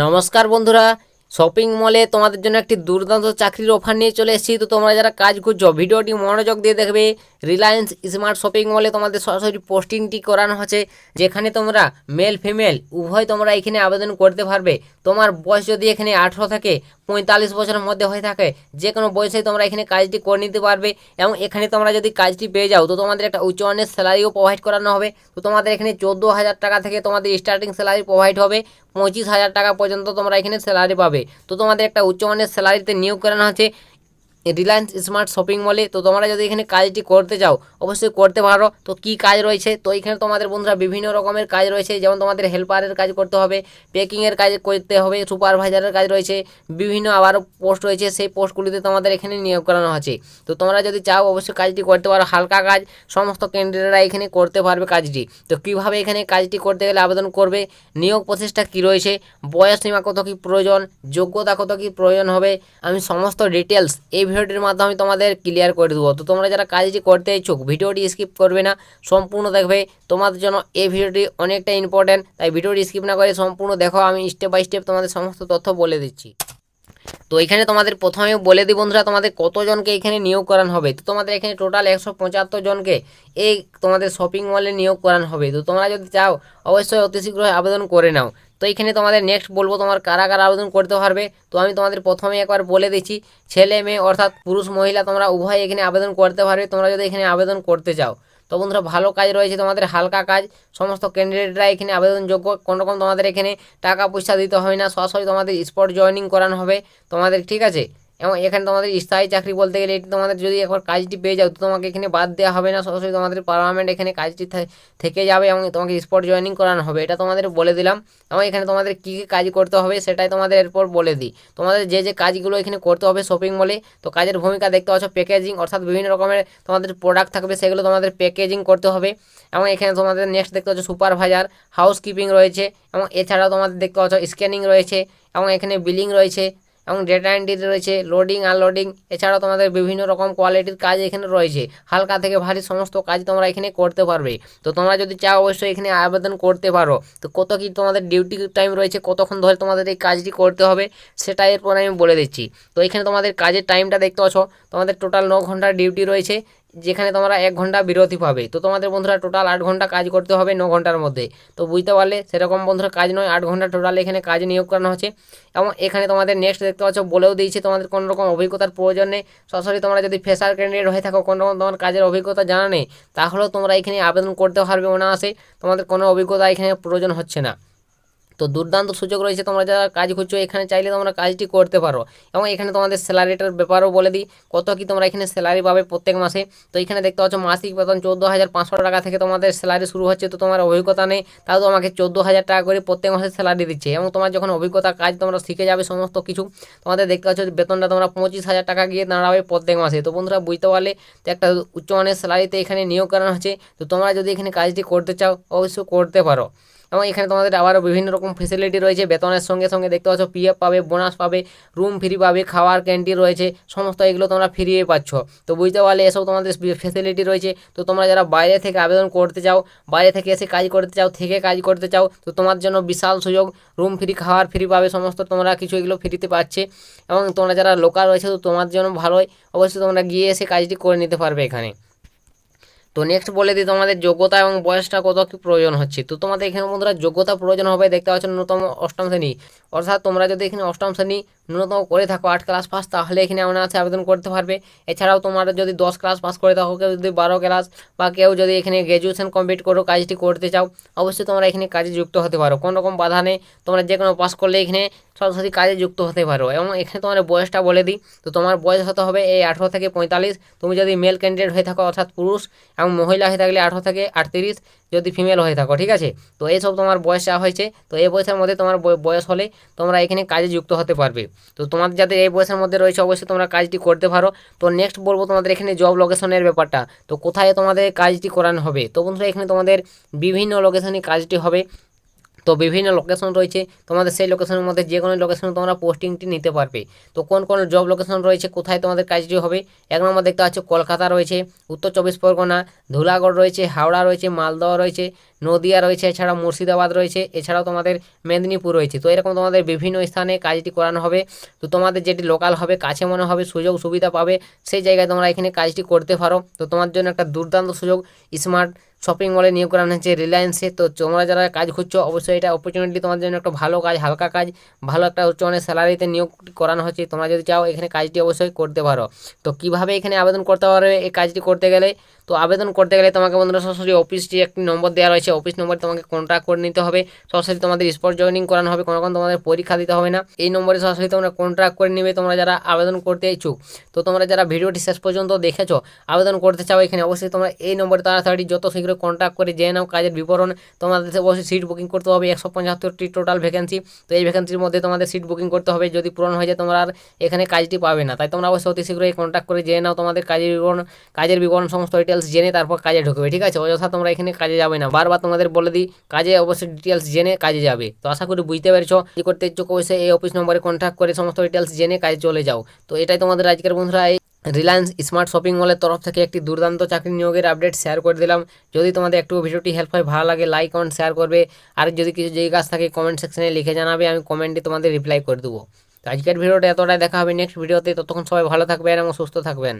নমস্কার বন্ধুরা, শপিং মলে তোমাদের জন্য একটি দুর্দান্ত চাকরির অফার নিয়ে চলে এসেছি। তো তোমরা যারা কাজ করছো ভিডিওটি মনোযোগ দিয়ে দেখবে। রিলায়েন্স স্মার্ট শপিং মলে তোমাদের সরাসরি পোস্টিংটি করানো হচ্ছে, যেখানে তোমরা মেল ফিমেল উভয় তোমরা এখানে আবেদন করতে পারবে। তোমার বয়স যদি এখানে 18 থেকে 45 বছরের মধ্যে হয়ে থাকে, যে কোনো বয়সে তোমরা এখানে কাজটি করে নিতে পারবে। এবং এখানে তোমরা যদি কাজটি পেয়ে যাও তো তোমাদের একটা উচ্চ মানের স্যালারিও প্রোভাইড করানো হবে। তো তোমাদের এখানে 14,000 টাকা থেকে তোমাদের স্টার্টিং স্যালারি প্রোভাইড হবে, 25,000 টাকা পর্যন্ত তোমরা এখানে স্যালারি পাবে। তো তোমাদের একটা উচ্চমানের স্যালারিতে নিয়োগ করানো হচ্ছে রিলায়েন্স স্মার্ট শপিং মলে। তো তোমরা যদি এখানে কাজটি করতে চাও অবশ্যই করতে পারো। তো কি কাজ রয়েছে, তো এখানে তোমাদের বন্ধুরা বিভিন্ন রকমের কাজ রয়েছে, যেমন তোমাদের হেল্পারের কাজ করতে হবে, প্যাকিংয়ের কাজ করতে হবে, সুপারভাইজারের কাজ রয়েছে, বিভিন্ন আবারও পোস্ট রয়েছে, সেই পোস্টগুলিতে তোমাদের এখানে নিয়োগ করানো আছে। তো তোমরা যদি চাও অবশ্যই কাজটি করতে পারো। হালকা কাজ, সমস্ত ক্যান্ডিডেটরা এখানে করতে পারবে কাজটি। তো কীভাবে এখানে কাজটি করতে গেলে আবেদন করবে, নিয়োগ প্রসেসটা কী রয়েছে, বয়স সীমা কত কী প্রয়োজন, যোগ্যতা কত কী প্রয়োজন হবে, আমি সমস্ত ডিটেলস এই ভিডিওটির মাধ্যমে তোমাদের ক্লিয়ার করে দেবো। তো তোমরা যারা কাজটি করতে ইচ্ছুক ভিডিওটি স্কিপ করবে না, সম্পূর্ণ দেখবে। তোমাদের জন্য এই ভিডিওটি অনেকটা ইম্পর্টেন্ট, তাই ভিডিওটি স্কিপ না করে সম্পূর্ণ দেখো। আমি স্টেপ বাই স্টেপ তোমাদের সমস্ত তথ্য বলে দিচ্ছি। তো এখানে তোমাদের প্রথমে বলে দিই বন্ধুরা, তোমাদের কতজনকে এখানে নিয়োগ করানো হবে। তো তোমাদের এখানে টোটাল 175 জনকে এই তোমাদের শপিং মলে নিয়োগ করানো হবে। তো তোমরা যদি চাও অবশ্যই অতি শীঘ্রই আবেদন করে নাও। তো এখানে তোমাদের নেক্সট বলবো তোমার কারা কারা আবেদন করতে পারবে। তো আমি তোমাদের প্রথমে একবার বলে দিচ্ছি, ছেলে মেয়ে অর্থাৎ পুরুষ মহিলা তোমরা উভয় এখানে আবেদন করতে পারবে, তোমরা যদি এখানে আবেদন করতে চাও। তো বন্ধুরা ভালো কাজ রয়েছে তোমাদের, হালকা কাজ, সমস্ত ক্যান্ডিডেটরা এখানে আবেদনযোগ্য। কোনো রকম তোমাদের এখানে টাকা পয়সা দিতে হবে না, সরাসরি তোমাদের স্পট জয়েনিং করানো হবে তোমাদের, ঠিক আছে। এবং এখানে তোমাদের স্থায়ী চাকরি বলতে গেলে এটি তোমাদের যদি একবার কাজটি পেয়ে যাও তো তোমাকে এখানে বাদ দেওয়া হবে না, সরাসরি তোমাদের পার্মানেন্ট এখানে কাজটি থেকে যাবে এবং তোমাকে স্পট জয়েনিং করানো হবে, এটা তোমাদের বলে দিলাম। এবং এখানে তোমাদের কী কী কাজ করতে হবে সেটাই তোমাদের এরপর বলে দিই। তোমাদের যে যে কাজগুলো এখানে করতে হবে শপিং মলে, তো কাজের ভূমিকা দেখতে পাচ্ছ প্যাকেজিং, অর্থাৎ বিভিন্ন রকমের তোমাদের প্রোডাক্ট থাকবে, সেগুলো তোমাদের প্যাকেজিং করতে হবে। এবং এখানে তোমাদের নেক্সট দেখতে পাচ্ছ সুপারভাইজার, হাউসকিপিং রয়েছে, এবং এছাড়াও তোমাদের দেখতে পাচ্ছ স্ক্যানিং রয়েছে, এবং এখানে বিলিং রয়েছে, এবং ডেটা এন্ট্রি রয়েছে, লোডিং আনলোডিং, এছাড়াও তোমাদের বিভিন্ন রকম কোয়ালিটির কাজ এখানে রয়েছে। হালকা থেকে ভারী সমস্ত কাজ তোমরা এখানে করতে পারবে। তো তোমরা যদি চাও অবশ্যই এখানে আবেদন করতে পারো। তো কত কি তোমাদের ডিউটি টাইম রয়েছে, কতক্ষণ ধরে তোমাদের এই কাজটি করতে হবে সেটা এরপর আমি বলে দিচ্ছি। তো এখানে তোমাদের কাজের টাইমটা দেখতে পাচ্ছ, তোমাদের টোটাল 9 ঘন্টার ডিউটি রয়েছে, যেখানে তোমরা 1 ঘন্টা বিরতি পাবে। তো তোমাদের বন্ধুরা টোটাল 8 ঘন্টা কাজ করতে হবে 9 ঘন্টার মধ্যে। তো বুঝতে পারলে সেরকম বন্ধুরা কাজ নয়, 8 ঘন্টা টোটাল এখানে কাজ নিয়োগ করানো হচ্ছে। এবং এখানে তোমাদের নেক্সট দেখতে পাচ্ছ বলেও দিয়েছে তোমাদের কোনো রকম অভিজ্ঞতার প্রয়োজন নেই। সরাসরি তোমরা যদি ফ্রেশার ক্যান্ডিডেট হয়ে থাকো, কোনো রকম তোমার কাজের অভিজ্ঞতা জানা নেই, তাহলেও তোমরা এখানে আবেদন করতে পারবে অনায়াসে, তোমাদের কোনো অভিজ্ঞতা এখানে প্রয়োজন হচ্ছে না। তো দুর্দান্ত সুযোগ রয়েছে, তোমরা যারা কাজ করছো এখানে চাইলে তোমরা কাজটি করতে পারো। এবং এখানে তোমাদের স্যালারিটার ব্যাপারেও বলে দিই, কত কি তোমরা এখানে স্যালারি পাবে প্রত্যেক মাসে। তো এখানে দেখতে পাচ্ছ মাসিক বেতন 14,500 টাকা থেকে তোমাদের স্যালারি শুরু হচ্ছে। তো তোমার অভিজ্ঞতা নেই, তাও তোমাকে 14,000 টাকা করে প্রত্যেক মাসে স্যালারি দিচ্ছে। এবং তোমার যখন অভিজ্ঞতা কাজ তোমরা শিখে যাবে সমস্ত কিছু, তোমাদের দেখতে পাচ্ছ বেতনটা তোমরা 25,000 টাকা গিয়ে দাঁড়াবে প্রত্যেক মাসে। তো বন্ধুরা বুঝতে পারলে তো একটা উচ্চমানের স্যালারিতে এখানে নিয়োগ করানো হচ্ছে। তো তোমরা যদি এখানে কাজটি করতে চাও অবশ্যই করতে পারো। এবং এখানে তোমাদের আবারও বিভিন্ন রকম ফেসিলিটি রয়েছে, বেতনের সঙ্গে সঙ্গে দেখতে পাচ্ছ পিএফ পাবে, বোনাস পাবে, রুম ফ্রি পাবে, খাওয়ার ক্যান্টিন রয়েছে, সমস্ত এগুলো তোমরা ফ্রিয়ে পাচ্ছ। তো বুঝতে পারলে এসব তোমাদের ফেসিলিটি রয়েছে। তো তোমরা যারা বাইরে থেকে আবেদন করতে চাও, বাইরে থেকে এসে কাজ করতে চাও, থেকে কাজ করতে চাও, তো তোমার জন্য বিশাল সুযোগ, রুম ফ্রি, খাওয়ার ফ্রি পাবে, সমস্ত তোমরা কিছু এগুলো ফ্রিতে পাচ্ছে। এবং তোমরা যারা লোকাল রয়েছে তো তোমার জন্য ভালোই, অবশ্যই তোমরা গিয়ে এসে কাজটি করে নিতে পারবে এখানে। তো নেক্সট বলে দিই তোমাদের যোগ্যতা এবং বয়সটা কত কি প্রয়োজন হচ্ছে। তো তোমাদের এখানে বন্ধুরা যোগ্যতা প্রয়োজন হবে, দেখতে পাচ্ছ ন্যূনতম অষ্টম শ্রেণী, অর্থাৎ তোমরা যদি এখানে অষ্টম শ্রেণী ন্যূনতম করে থাকো 8 ক্লাস পাস, তাহলে এখানে অনায়াসে আবেদন করতে পারবে। এছাড়াও তোমরা যদি 10 ক্লাস পাস করে থাকো, কেউ যদি 12 ক্লাস, বা কেউ যদি এখানে গ্র্যাজুয়েশন কমপ্লিট করো কাজটি করতে চাও, অবশ্যই তোমরা এখানে কাজে যুক্ত হতে পারো, কোনো রকম বাধা নেই। তোমরা যে কোনো পাস করলে এখানে সরাসরি কাজে যুক্ত হতে পারো। এবং এখানে তোমার বয়সটা বলে দিই, তো তোমার বয়স হতে হবে এই 18 থেকে 45। তুমি যদি মেল ক্যান্ডিডেট হয়ে থাকো অর্থাৎ পুরুষ, এবং মহিলা হয়ে থাকলে 18 থেকে 38 যদি ফিমেল হয়ে থাকো, ঠিক আছে। তো এইসব তোমার বয়স চাওয়া হয়েছে। তো এই বয়সের মধ্যে তোমার বয়স হলে তোমরা এখানে কাজে যুক্ত হতে পারবে। তো তোমাদের যাদের এই বয়সের মধ্যে রয়েছে অবশ্যই তোমরা কাজটি করতে পারো। তো নেক্সট বলবো তোমাদের এখানে জব লোকেশনের ব্যাপারটা, তো কোথায় তোমাদের কাজটি করানো হবে। তো বন্ধুরা এখানে তোমাদের বিভিন্ন লোকেশনে কাজটি হবে। তো বিভিন্ন লোকেশন রয়েছে, তোমাদের সেই লোকেশনের মধ্যে যে কোনো লোকেশনে তোমরা পোস্টিংটি নিতে পারবে। তো কোন কোন জব লোকেশন রয়েছে, কোথায় তোমাদের কাজটি হবে, 1 নম্বর দেখতে পাচ্ছ কলকাতা রয়েছে, উত্তর 24 পরগনা, ধুলাগড় রয়েছে, হাওড়া রয়েছে, মালদহ রয়েছে, নদিয়া রয়েছে, এছাড়াও মুর্শিদাবাদ রয়েছে, এছাড়াও তোমাদের মেদিনীপুর রয়েছে। তো এরকম তোমাদের বিভিন্ন স্থানে কাজটি করানো হবে। তো তোমাদের যেটি লোকাল হবে, কাছে মনে হবে, সুযোগ সুবিধা পাবে, সেই জায়গায় তোমরা এখানে কাজটি করতে পারো। তো তোমার জন্য একটা দুর্দান্ত সুযোগ স্মার্ট শপিং মলে নিয়োগ করানো হচ্ছে রিলায়েন্সে। তো তোমরা যারা কাজ খুঁজছো অবশ্যই এটা অপরচুনিটি তোমার জন্য একটা ভালো কাজ, হালকা কাজ, ভালো একটা উচ্চমানের স্যালারিতে নিয়োগ করানো হচ্ছে। তোমরা যদি চাও এখানে কাজটি অবশ্যই করতে পারো। তো কিভাবে এখানে আবেদন করতে পারবে এই কাজটি করতে গেলে? তো আবেদন করতে গেলে তোমাকে বন্ধুরা সরাসরি অফিসটি একটি নম্বর দেওয়া রয়েছে, অফিস নম্বরে তোমাকে কন্ট্যাক্ট করে নিতে হবে। সরাসরি তোমাদের স্পট জয়েনিং করানো হবে, কোনো তোমাদের পরীক্ষা দিতে হবে না। এই নম্বরে সরাসরি তোমরা কন্ট্যাক্ট করে নেবে তোমরা যারা আবেদন করতে ইচ্ছুক। তো তোমরা যারা ভিডিওটি শেষ পর্যন্ত দেখেছো, আবেদন করতে চাও এখানে, অবশ্যই তোমরা এই নম্বরে তাড়াতাড়ি যত শীঘ্র কন্ট্যাক্ট করে জেনে নাও কাজের বিবরণ। তোমাদের অবশ্যই সিট বুকিং করতে হবে, 175টি টোটাল ভ্যাকেন্সি। তো এই ভ্যাকেন্সির মধ্যে তোমাদের সিট বুকিং করতে হবে, যদি পূরণ হয়ে যায় তোমরা আর এখানে কাজটি পাবে না। তাই তোমরা অবশ্যই অতি শীঘ্রই কন্ট্যাক্ট করে জেনে নাও তোমাদের কাজের বিবরণ সমস্ত ডিটেলস জেনে তারপর কাজে ঢুকবে, ঠিক আছে? অযথা তোমরা এখানে কাজে যাবে না, বারবার তোমাদের বলে দিই, কাজে অবশ্যই ডিটেলস জেনে কাজে যাবে। তো আশা করি বুঝতে পেরেছো। কি করতে ইচ্ছুক অবশ্যই এই অফিস নম্বরে কন্ট্যাক্ট করে সমস্ত ডিটেলস জেনে কাজে চলে যাও। তো এটাই তোমাদের আজকের বন্ধুরা এই রিলায়েন্স স্মার্ট শপিং মলের তরফ থেকে একটি দুর্দান্ত চাকরি নিয়োগের আপডেট শেয়ার করে দিলাম। যদি তোমাদের একটু ভিডিওটি হেল্প হয়, ভালো লাগে, লাইক কমেন্ট শেয়ার করবে। আর যদি কিছু জিজ্ঞাসা থাকে কমেন্ট সেকশনে লিখে জানাবে, আমি কমেন্টে তোমাদের রিপ্লাই করে দেবো। তো আজকের ভিডিওটা এতটাই, দেখা হবে নেক্সট ভিডিওতে। ততক্ষণ সবাই ভালো থাকবেন এবং সুস্থ থাকবেন।